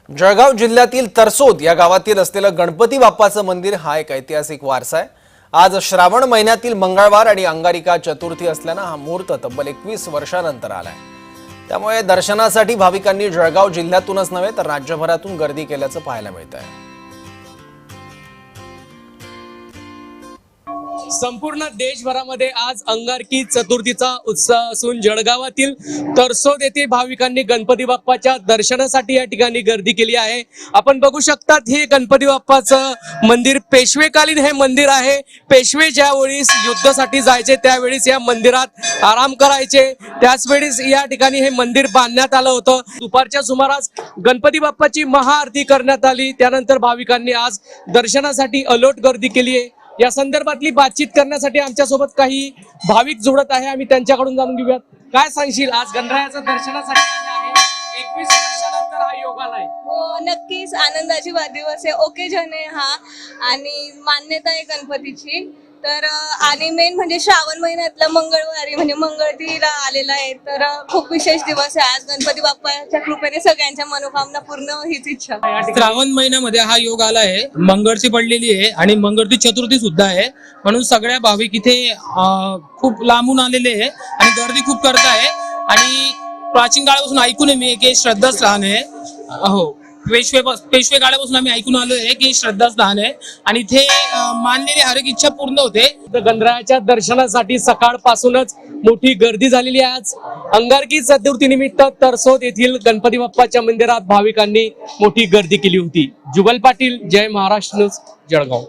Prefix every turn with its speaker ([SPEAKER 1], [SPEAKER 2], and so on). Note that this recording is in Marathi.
[SPEAKER 1] जळगाव जिल्ह्यातील तरसोद या गावातील असलेलं गणपती बाप्पाचं मंदिर हा एक ऐतिहासिक वारसा आहे। आज श्रावण महिन्यातील मंगळवार आणि अंगारिका चतुर्थी असल्याने हा मुहूर्त तब्बल 21 वर्षांनंतर आलाय। त्यामुळे दर्शनासाठी भाविकांनी जळगाव जिल्ह्यातूनच नव्हे तर राज्यभरातून गर्दी केल्याचं पाहायला मिळतंय।
[SPEAKER 2] संपूर्ण देशभरामध्ये आज अंगारकी चतुर्थीचा उत्साह असून जळगावातील तरसोद येथे भाविकांनी गणपती बाप्पाच्या दर्शनासाठी या ठिकाणी गर्दी केली आहे। आपण बघू शकतात हे गणपती बाप्पाचं मंदिर पेशवेकालीन हे मंदिर आहे। पेशवे ज्यावेळेस युद्धासाठी जायचे त्यावेळेस या मंदिरात आराम करायचे, त्याच वेळेस या ठिकाणी हे मंदिर बांधण्यात आलं होतं। दुपारच्या सुमारास गणपती बाप्पाची महाआरती करण्यात आली, त्यानंतर भाविकांनी आज दर्शनासाठी अलोट गर्दी केली आहे। या संदर्भातली बातचीत करण्यासाठी आमच्या सोबत काही भाविक जोडत आहे, आम्ही त्यांच्याकडून जाणून घेऊयात। काय सांगशील, आज गणरायाच्या दर्शनासाठी आले आहे, 21 वर्षानंतर हा योग आलाय।
[SPEAKER 3] हो, नक्कीच आनंदाची दिवस आहे, ओकेजन आहे हा आणि मान्यता आहे गणपतीची। तर आणि मेन म्हणजे श्रावण महिन्यातला मंगळवारी म्हणजे मंगळतीला आलेला आहे, तर खूप विशेष दिवस आहे आज। गणपती बाप्पाच्या कृपेने सगळ्यांच्या मनोकामना पूर्ण हीच इच्छा।
[SPEAKER 4] श्रावण महिन्यामध्ये हा योग आला आहे, मंगळची पडलेली आहे आणि मंगळती चतुर्थी सुद्धा आहे, म्हणून सगळ्या भाविक इथे खूप लांबून आलेले आहे आणि गर्दी खूप करत आहे। आणि प्राचीन काळापासून ऐकून आहे मी की श्रद्धास्थान आहे, हो पेशवे काळापासून आम्ही ऐकून आलो आहे की श्रद्धास्थान आहे आणि इथे मानलेली हर एक इच्छा पूर्ण होते।
[SPEAKER 2] गणरायाच्या दर्शनासाठी सकाळपासूनच मोठी गर्दी झालेली आहे। आज अंगारकी चतुर्थी निमित्त तरसोद येथील गणपती बाप्पाच्या मंदिरात भाविकांनी मोठी गर्दी केली होती। जुगल पाटील, जय महाराष्ट्र न्यूज, जळगाव।